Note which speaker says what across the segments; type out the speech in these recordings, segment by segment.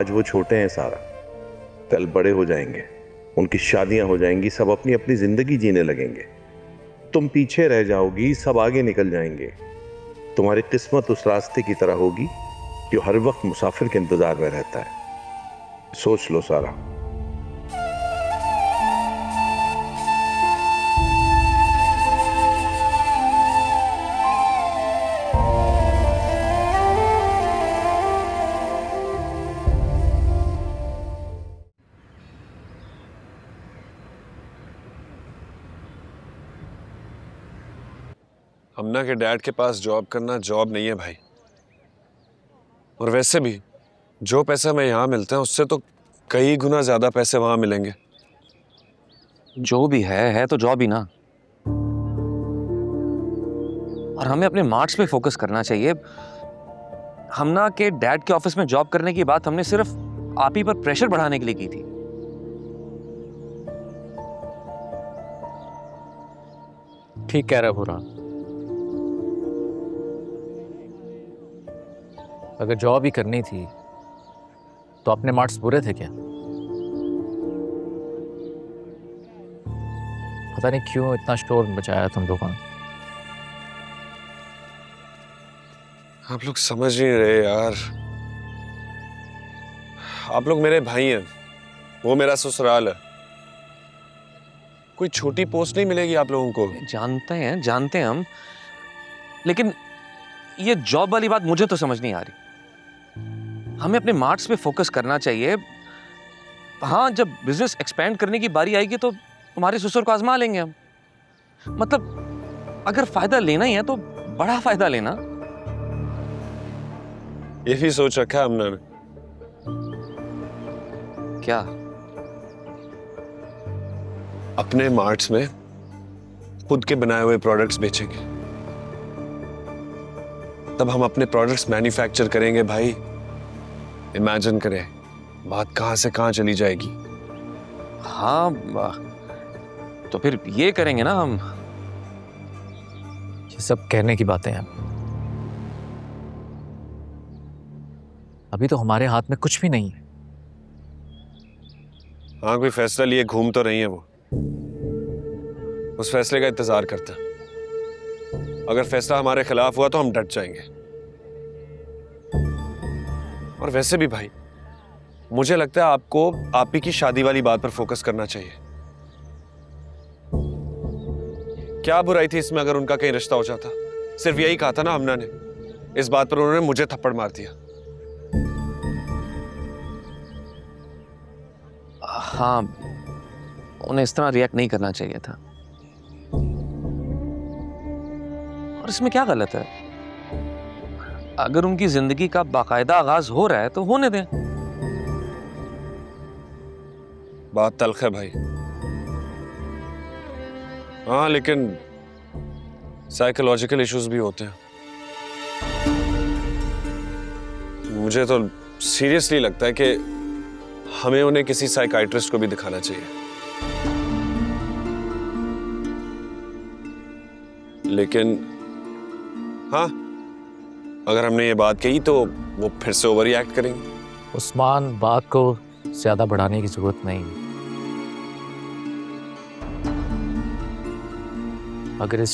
Speaker 1: आज वो छोटे हैं सारा, कल बड़े हो जाएंगे, उनकी शादियां हो जाएंगी, सब अपनी अपनी जिंदगी जीने लगेंगे। तुम पीछे रह जाओगी, सब आगे निकल जाएंगे। तुम्हारी किस्मत उस रास्ते की तरह होगी जो हर वक्त मुसाफिर के इंतजार में रहता है। सोच लो सारा।
Speaker 2: हमना के डैड के पास जॉब करना जॉब नहीं है भाई। और वैसे भी जो पैसा मैं यहाँ मिलता है उससे तो कई गुना ज्यादा पैसे वहां मिलेंगे।
Speaker 3: जो भी है तो जॉब ही ना। और हमें अपने मार्क्स पे फोकस करना चाहिए। हमना के डैड के ऑफिस में जॉब करने की बात हमने सिर्फ आप ही पर प्रेशर बढ़ाने के लिए की थी।
Speaker 4: ठीक कह रहा बुरा। अगर जॉब ही करनी थी तो अपने मार्क्स बुरे थे क्या? पता नहीं क्यों इतना शोर मचाया तुम लोगों ने।
Speaker 2: आप लोग समझ नहीं रहे यार। आप लोग मेरे भाई हैं, वो मेरा ससुराल है। कोई छोटी पोस्ट नहीं मिलेगी आप लोगों को।
Speaker 3: जानते हैं हम, लेकिन ये जॉब वाली बात मुझे तो समझ नहीं आ रही। हमें अपने मार्क्स पे फोकस करना चाहिए। हाँ, जब बिजनेस एक्सपेंड करने की बारी आएगी तो तुम्हारे ससुर को आजमा लेंगे हम। मतलब अगर फायदा लेना ही है तो बड़ा फायदा लेना।
Speaker 2: ये भी सोच रखा है हमने।
Speaker 3: क्या?
Speaker 2: अपने मार्ट्स में खुद के बनाए हुए प्रोडक्ट्स बेचेंगे। तब हम अपने प्रोडक्ट्स मैन्युफैक्चर करेंगे भाई। इमेजिन करें बात कहां से कहां चली जाएगी।
Speaker 3: हाँ, तो फिर ये करेंगे ना हम।
Speaker 4: ये सब कहने की बातें हैं। अभी तो हमारे हाथ में कुछ भी नहीं है।
Speaker 2: हाँ, कोई फैसला लिए घूम तो रही है वो। उस फैसले का इंतजार करता। अगर फैसला हमारे खिलाफ हुआ तो हम डट जाएंगे। और वैसे भी भाई मुझे लगता है आपको आप ही की शादी वाली बात पर फोकस करना चाहिए। क्या बुराई थी इसमें अगर उनका कहीं रिश्ता हो जाता? सिर्फ यही कहा था ना हमना ने। इस बात पर उन्होंने मुझे थप्पड़ मार दिया।
Speaker 3: हाँ, उन्हें इस तरह रिएक्ट नहीं करना चाहिए था। और इसमें क्या गलत है? अगर उनकी जिंदगी का बाकायदा आगाज हो रहा है तो होने दें।
Speaker 2: बात तल्ख है भाई। हाँ, लेकिन साइकोलॉजिकल इश्यूज भी होते हैं। मुझे तो सीरियसली लगता है कि हमें उन्हें किसी साइकाइट्रिस्ट को भी दिखाना चाहिए। लेकिन हाँ, अगर हमने ये बात कही तो वो फिर से ओवर रिएक्ट करेंगे।
Speaker 4: उस्मान, बात को ज्यादा बढ़ाने की जरूरत नहीं। अगर इस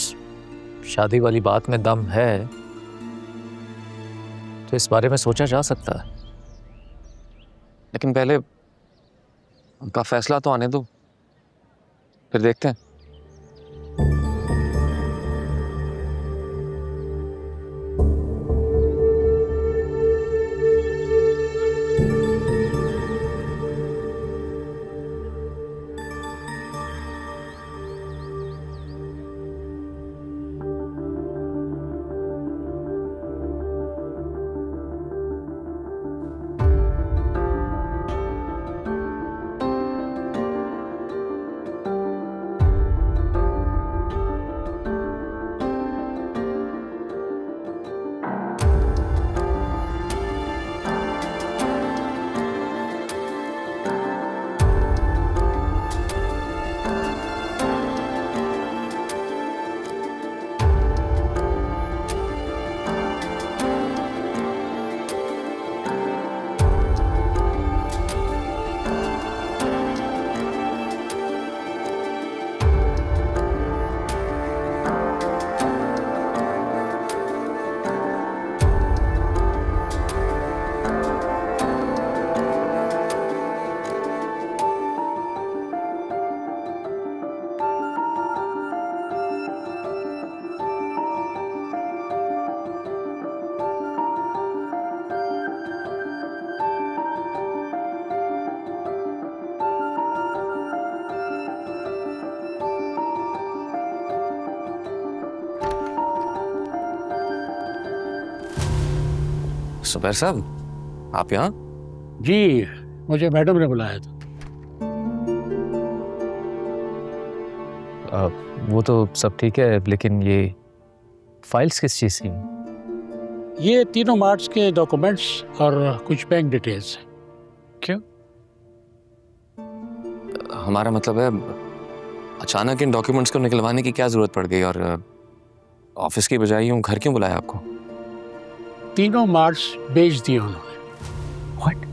Speaker 4: शादी वाली बात में दम है तो इस बारे में सोचा जा सकता है।
Speaker 3: लेकिन पहले उनका फैसला तो आने दो, फिर देखते हैं। सुबैर साहब, आप यहाँ?
Speaker 5: जी, मुझे मैडम ने बुलाया था।
Speaker 4: वो तो सब ठीक है, लेकिन ये फाइल्स किस चीज़ की?
Speaker 5: ये तीनों मार्ट्स के डॉक्यूमेंट्स और कुछ बैंक डिटेल्स हैं।
Speaker 4: क्यों?
Speaker 3: हमारा मतलब है, अचानक इन डॉक्यूमेंट्स को निकलवाने की क्या जरूरत पड़ गई, और ऑफिस की बजाय यूं घर क्यों बुलाया आपको?
Speaker 5: तीनों मार्ट्स बेच दिए उन्होंने।
Speaker 4: What?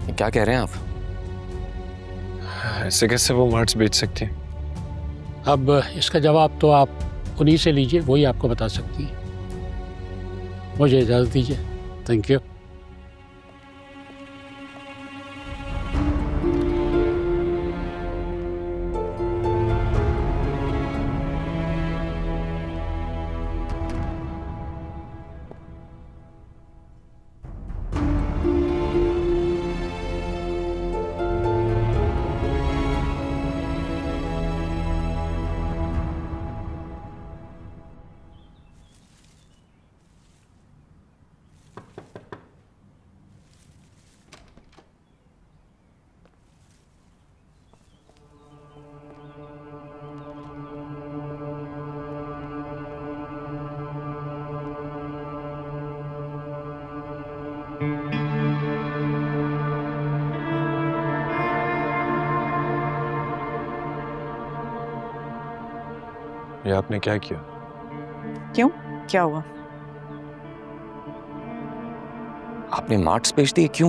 Speaker 3: ये क्या कह रहे हैं आप?
Speaker 2: ऐसे कैसे वो मार्ट्स बेच सकती है?
Speaker 5: अब इसका जवाब तो आप उन्हीं से लीजिए, वही आपको बता सकती है। मुझे इजाज़त दीजिए। Thank you.
Speaker 2: ये आपने क्या किया?
Speaker 6: क्यों? क्या हुआ?
Speaker 3: आपने मार्ट्स बेच दिए, क्यों?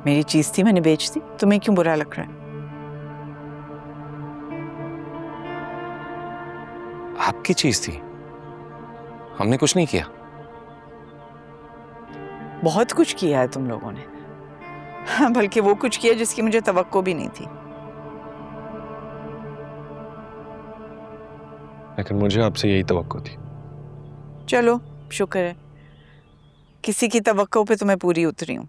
Speaker 6: मेरी चीज थी, मैंने बेच दी। तुम्हें क्यों बुरा लग रहा है?
Speaker 3: आपकी चीज थी, हमने कुछ नहीं किया।
Speaker 6: बहुत कुछ किया है तुम लोगों ने। हाँ, बल्कि वो कुछ किया जिसकी मुझे तवक्को भी नहीं थी।
Speaker 2: लेकिन मुझे आपसे यही तवक्को थी।
Speaker 6: चलो, शुक्र है किसी की तवक्को पे तुम्हें पूरी उतरी हूं।